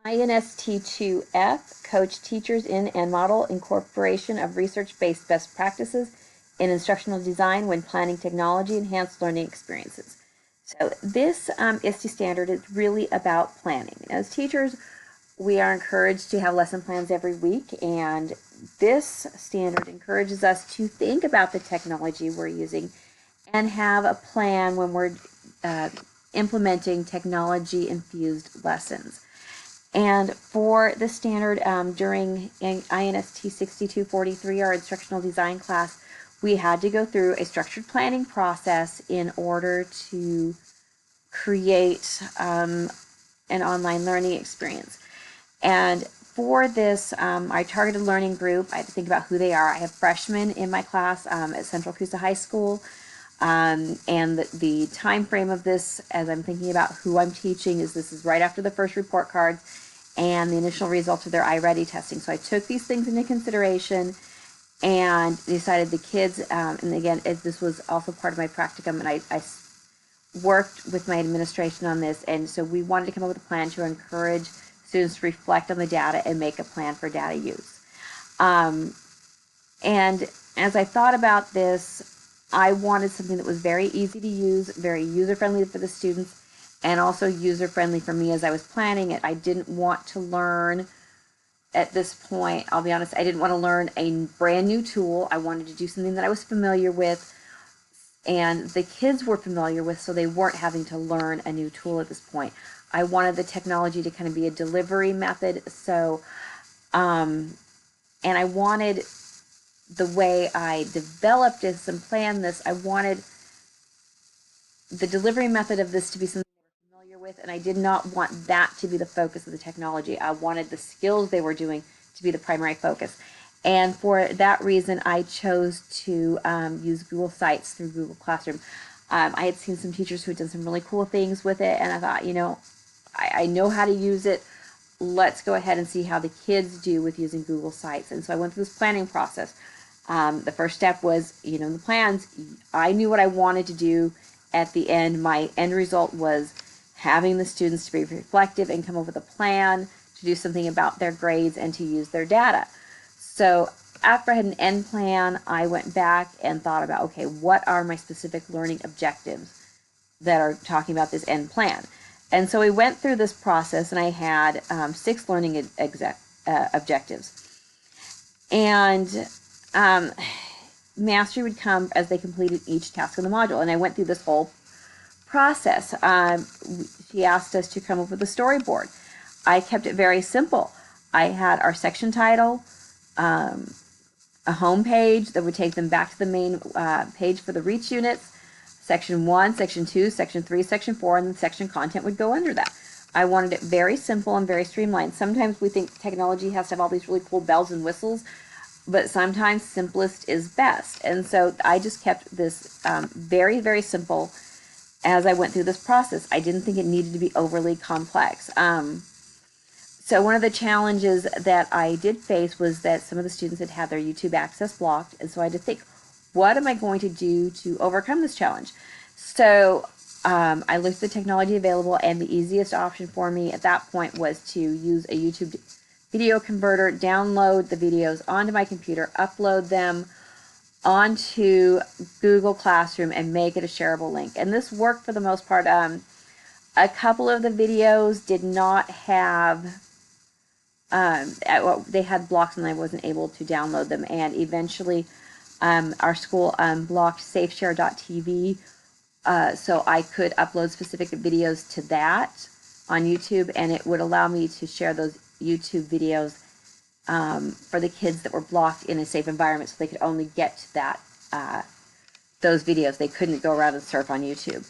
INST2F, coach teachers in and model incorporation of research-based best practices in instructional design when planning technology enhanced learning experiences. So this ISTE standard is really about planning. As teachers, we are encouraged to have lesson plans every week, and this standard encourages us to think about the technology we're using and have a plan when we're implementing technology-infused lessons. And for the standard, during INST 6243, our instructional design class, we had to go through a structured planning process in order to create an online learning experience. And for this, our targeted learning group, I had to think about who they are. I have freshmen in my class at Central Coosa High School. And the time frame of this, as I'm thinking about who I'm teaching, is this is right after the first report cards and the initial results of their iReady testing. So I took these things into consideration and decided the kids, and again, this was also part of my practicum, and I worked with my administration on this, and so we wanted to come up with a plan to encourage students to reflect on the data and make a plan for data use. And as I thought about this, I wanted something that was very easy to use, very user-friendly for the students, and also user-friendly for me as I was planning it. I didn't want to learn, at this point, I'll be honest, I didn't want to learn a brand new tool. I wanted to do something that I was familiar with and the kids were familiar with, so they weren't having to learn a new tool at this point. I wanted the technology to kind of be a delivery method, so, and I wanted the way I developed this and planned this, I wanted the delivery method of this to be something they were familiar with, and I did not want that to be the focus of the technology. I wanted the skills they were doing to be the primary focus. And for that reason, I chose to use Google Sites through Google Classroom. I had seen some teachers who had done some really cool things with it, and I thought, you know, I know how to use it. Let's go ahead and see how the kids do with using Google Sites. And so I went through this planning process. The first step was, you know, the plans. I knew what I wanted to do. At the end, my end result was having the students to be reflective and come up with a plan to do something about their grades and to use their data. So after I had an end plan, I went back and thought about, okay, what are my specific learning objectives that are talking about this end plan? And so we went through this process, and I had 6 learning objectives. And mastery would come as they completed each task in the module. And I went through this whole process. She asked us to come up with a storyboard. I kept it very simple. I had our section title, a home page that would take them back to the main page for the reach units, section 1, section 2, section 3, section 4, and the section content would go under that. I wanted it very simple and very streamlined. Sometimes we think technology has to have all these really cool bells and whistles, but sometimes simplest is best. And so I just kept this very, very simple as I went through this process. I didn't think it needed to be overly complex. So one of the challenges that I did face was that some of the students had had their YouTube access blocked, and so I had to think, what am I going to do to overcome this challenge? So I looked at the technology available, and the easiest option for me at that point was to use a YouTube video converter, download the videos onto my computer, upload them onto Google Classroom, and make it a shareable link. And this worked for the most part. A couple of the videos did not have, they had blocks and I wasn't able to download them. And eventually our school blocked safeshare.tv, so I could upload specific videos to that on YouTube, and it would allow me to share those YouTube videos for the kids that were blocked in a safe environment, so they could only get to that those videos. They couldn't go around and surf on YouTube.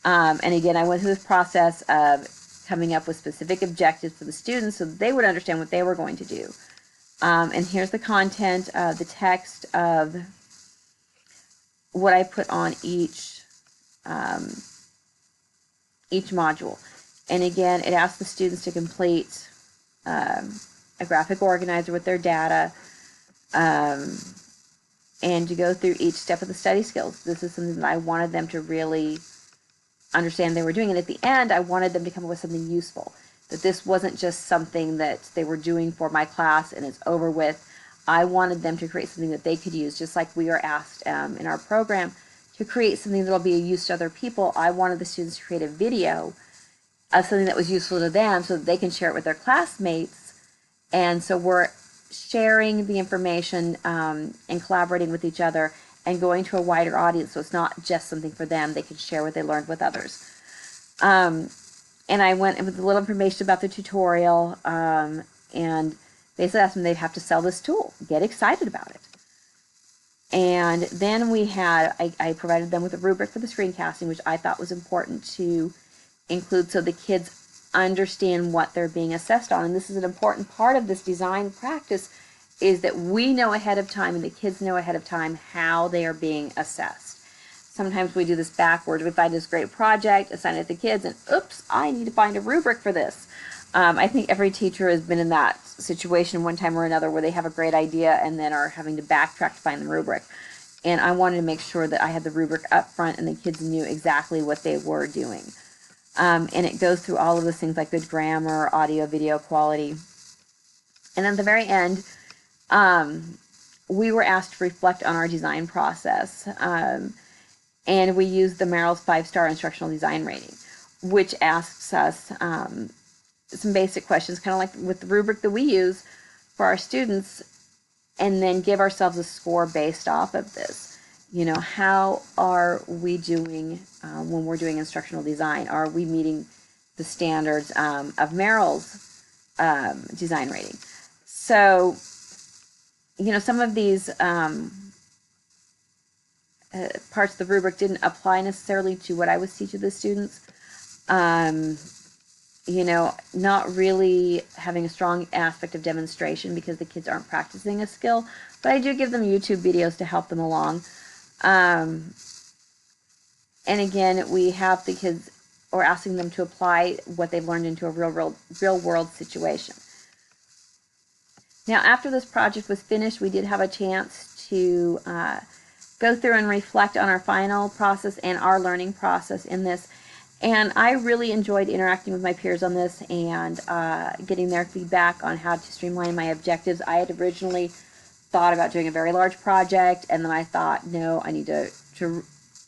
And again, I went through this process of coming up with specific objectives for the students so that they would understand what they were going to do. And here's the content, the text of what I put on each module. And again, it asks the students to complete a graphic organizer with their data, and to go through each step of the study skills. This is something that I wanted them to really understand they were doing. And at the end, I wanted them to come up with something useful. that this wasn't just something that they were doing for my class and it's over with. I wanted them to create something that they could use, just like we are asked in our program to create something that will be of use to other people. I wanted the students to create a video of something that was useful to them so that they can share it with their classmates. And so we're sharing the information and collaborating with each other and going to a wider audience, so it's not just something for them. They can share what they learned with others. And I went with a little information about the tutorial, and basically asked them they'd have to sell this tool, get excited about it. And then we had, I provided them with a rubric for the screencasting, which I thought was important to include so the kids understand what they're being assessed on. And this is an important part of this design practice, is that we know ahead of time and the kids know ahead of time how they are being assessed. Sometimes we do this backwards. We find this great project, assign it to the kids, and oops, I need to find a rubric for this. I think every teacher has been in that situation one time or another where they have a great idea and then are having to backtrack to find the rubric. And I wanted to make sure that I had the rubric up front and the kids knew exactly what they were doing. And it goes through all of those things like good grammar, audio, video quality. And at the very end, we were asked to reflect on our design process. And we used the Merrill's 5-star instructional design rating, which asks us some basic questions, kind of like with the rubric that we use for our students, and then give ourselves a score based off of this. You know, how are we doing when we're doing instructional design? Are we meeting the standards of Merrill's design rating? So, you know, some of these parts of the rubric didn't apply necessarily to what I was teaching the students. You know, not really having a strong aspect of demonstration because the kids aren't practicing a skill, but I do give them YouTube videos to help them along. And again, we have the kids, or asking them to apply what they've learned into a real world situation. Now, after this project was finished, we did have a chance to go through and reflect on our final process and our learning process in this. And I really enjoyed interacting with my peers on this and getting their feedback on how to streamline my objectives. I had originally thought about doing a very large project, and then I thought, no, I need to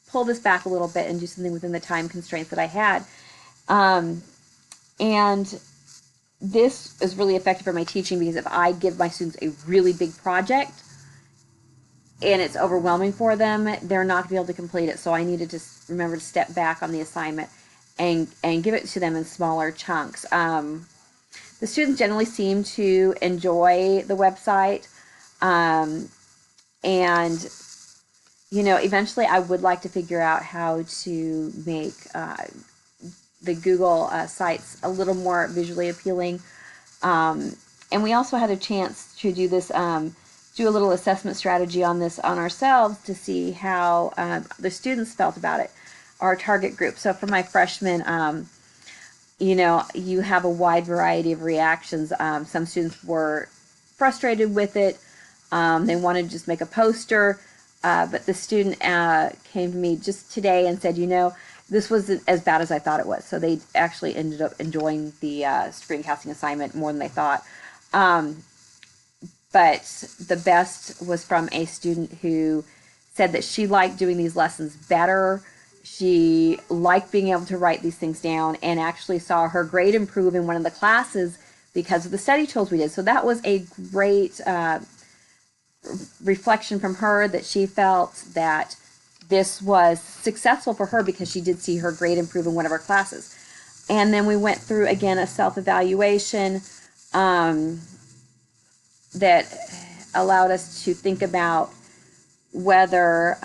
pull this back a little bit and do something within the time constraints that I had. And this is really effective for my teaching, because if I give my students a really big project and it's overwhelming for them, they're not going to be able to complete it. So I needed to remember to step back on the assignment and give it to them in smaller chunks. The students generally seem to enjoy the website. And, you know, eventually I would like to figure out how to make the Google sites a little more visually appealing. And we also had a chance to do this, do a little assessment strategy on this on ourselves to see how the students felt about it, our target group. So for my freshmen, you know, you have a wide variety of reactions. Some students were frustrated with it. They wanted to just make a poster, but the student came to me just today and said, you know, this wasn't as bad as I thought it was. So they actually ended up enjoying the screencasting assignment more than they thought. But the best was from a student who said that she liked doing these lessons better. She liked being able to write these things down, and actually saw her grade improve in one of the classes because of the study tools we did. So that was a great reflection from her, that she felt that this was successful for her because she did see her grade improve in one of her classes. And then we went through, again, a self-evaluation that allowed us to think about whether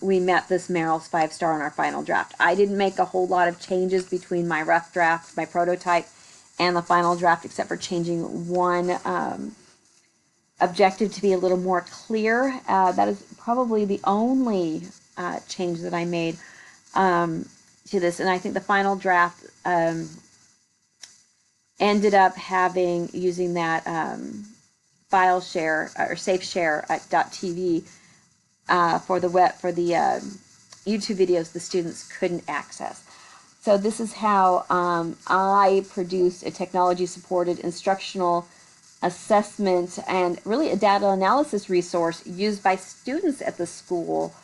we met this Merrill's 5-star in our final draft. I didn't make a whole lot of changes between my rough draft, my prototype, and the final draft, except for changing one objective to be a little more clear. That is probably the only change that I made to this. And I think the final draft ended up using that file share or safe share at .tv for the YouTube videos the students couldn't access. So this is how I produced a technology-supported instructional assessment and really a data analysis resource used by students at the school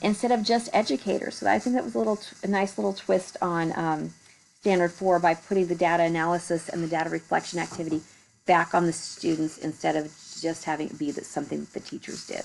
instead of just educators. So I think that was a nice little twist on Standard 4 by putting the data analysis and the data reflection activity back on the students instead of just having it be something that the teachers did.